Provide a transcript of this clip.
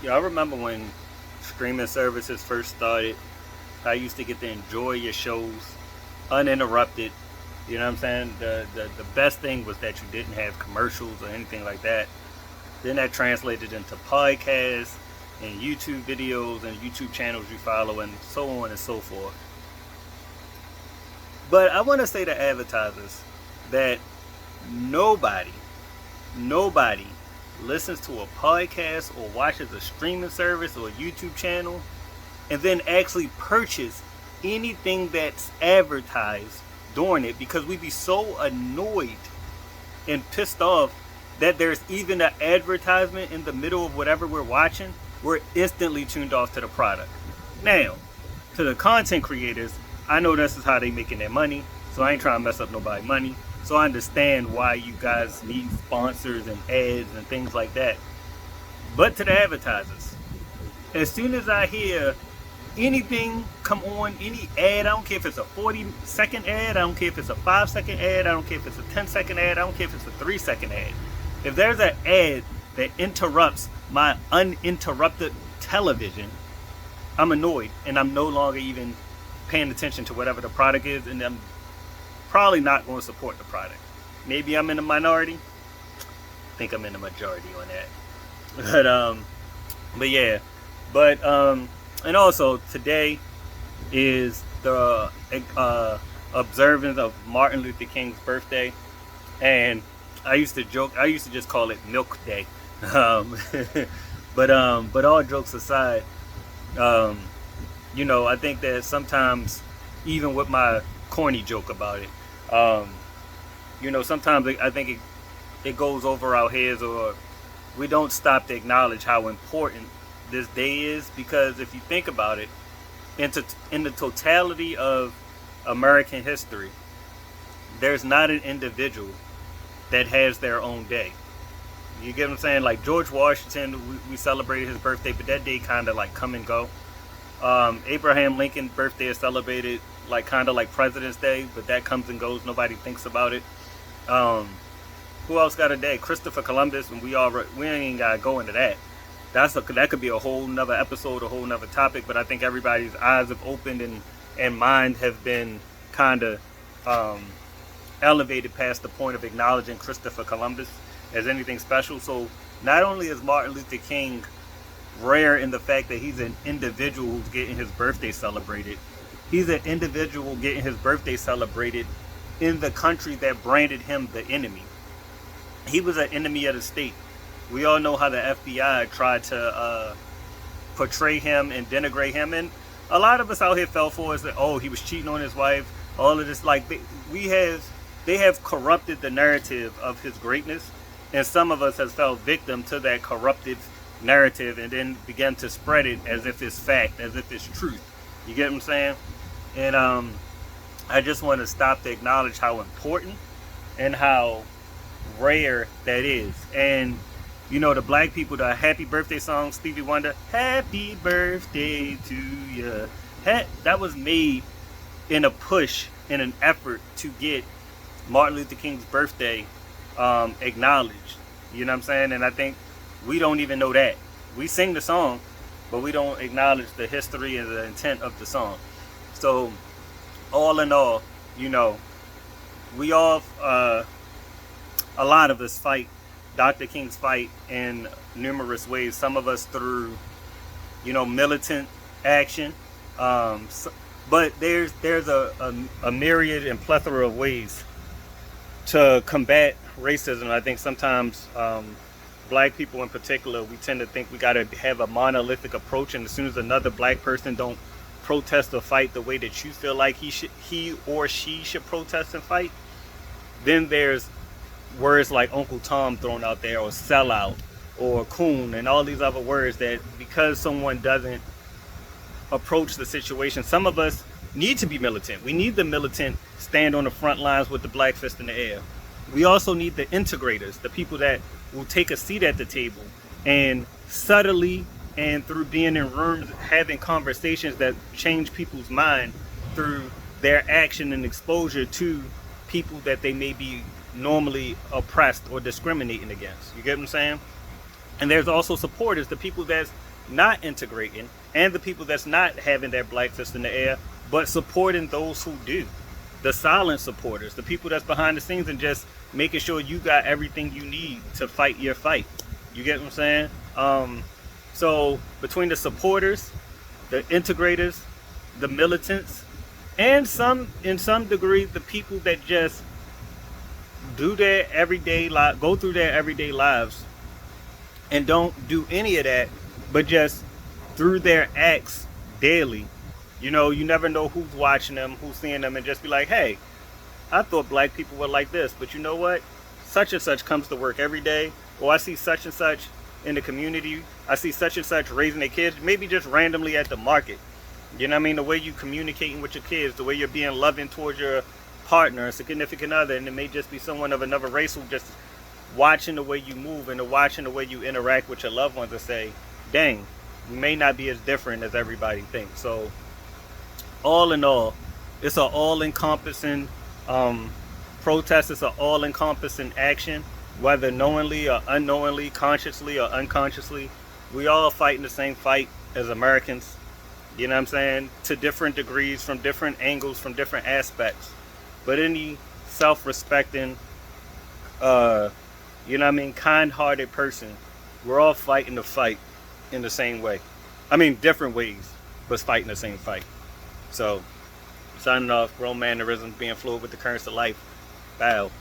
Yeah, I remember when streaming services first started. I used to get to enjoy your shows uninterrupted. You know what I'm saying? The best thing was that you didn't have commercials or anything like that. Then that translated into podcasts and YouTube videos and YouTube channels you follow and so on and so forth. But I want to say to advertisers that nobody, nobody listens to a podcast or watches a streaming service or a YouTube channel and then actually purchase anything that's advertised during it, because we'd be so annoyed and pissed off that there's even an advertisement in the middle of whatever we're watching. We're instantly tuned off to the product. Now, to the content creators, I know this is how they making their money, so I ain't trying to mess up nobody's money. So I understand why you guys need sponsors and ads and things like that. But to the advertisers, as soon as I hear anything come on, any ad, I don't care if it's a 40-second ad, I don't care if it's a 5-second ad, I don't care if it's a 10-second ad, I don't care if it's a 3-second ad. If there's an ad that interrupts my uninterrupted television, I'm annoyed and I'm no longer even paying attention to whatever the product is, and I'm probably not going to support the product. Maybe I'm in the minority. I think I'm in the majority on that. But yeah. But and also today is the observance of Martin Luther King's birthday, and I used to joke. I used to just call it Milk Day. But all jokes aside, I think that sometimes, even with my corny joke about it, sometimes I think it goes over our heads, or we don't stop to acknowledge how important this day is. Because if you think about it, in the totality of American history, there's not an individual that has their own day. You get what I'm saying? Like George Washington, we celebrated his birthday, but that day kind of like come and go. Abraham Lincoln's birthday is celebrated like kind of like President's Day, but that comes and goes. Nobody thinks about it. Who else got a day? Christopher Columbus, and we ain't gotta go into that. That could be a whole nother episode, a whole nother topic. But I think everybody's eyes have opened and mind have been kind of elevated past the point of acknowledging Christopher Columbus as anything special. So not only is Martin Luther King rare in the fact that he's an individual who's getting his birthday celebrated, he's an individual getting his birthday celebrated in the country that branded him the enemy. He was an enemy of the state. We all know how the FBI tried to portray him and denigrate him, and a lot of us out here fell for it. That, oh, he was cheating on his wife. All of this, like they have corrupted the narrative of his greatness, and some of us has fell victim to that corrupted narrative, and then began to spread it as if it's fact, as if it's truth. You get what I'm saying? And I just want to stop to acknowledge how important and how rare that is. And the black people, the happy birthday song, Stevie Wonder, happy birthday to you, that was made in a push, in an effort to get Martin Luther King's birthday acknowledged. You know what I'm saying? And I think we don't even know that. We sing the song, but we don't acknowledge the history and the intent of the song. So all in all, we all, a lot of us fight Dr. King's fight in numerous ways. Some of us through, militant action. But there's a myriad and plethora of ways to combat racism. I think sometimes black people in particular, we tend to think we got to have a monolithic approach, and as soon as another black person don't protest or fight the way that you feel like he or she should protest and fight, then there's words like Uncle Tom thrown out there, or sellout, or coon, and all these other words that, because someone doesn't approach the situation, some of us need to be militant. We need the militant stand on the front lines with the black fist in the air. We also need the integrators, the people that will take a seat at the table and subtly and through being in rooms having conversations that change people's mind through their action and exposure to people that they may be normally oppressed or discriminating against. You get what I'm saying? And there's also supporters, the people that's not integrating, and the people that's not having their black fist in the air, but supporting those who do. The silent supporters, the people that's behind the scenes and just making sure you got everything you need to fight your fight. You get what I'm saying? So between the supporters, the integrators, the militants, and in some degree, the people that just do their everyday life, go through their everyday lives, and don't do any of that, but just through their acts daily. You know, you never know who's watching them, who's seeing them, and just be like, hey, I thought black people were like this, but you know what? Such and such comes to work every day. Or I see such and such in the community. I see such and such raising their kids, maybe just randomly at the market. You know what I mean? The way you communicating with your kids, the way you're being loving towards your partner, a significant other, and it may just be someone of another race who just watching the way you move and watching the way you interact with your loved ones and say, dang, we may not be as different as everybody thinks. So all in all, it's an all-encompassing protest. It's an all-encompassing action, whether knowingly or unknowingly, consciously or unconsciously. We all fighting the same fight as Americans, you know what I'm saying, to different degrees, from different angles, from different aspects. But any self-respecting, you know what I mean, kind-hearted person, we're all fighting the fight in the same way. I mean, different ways, but fighting the same fight. So, signing off, grown mannerisms, being fluid with the currents of life. Bow.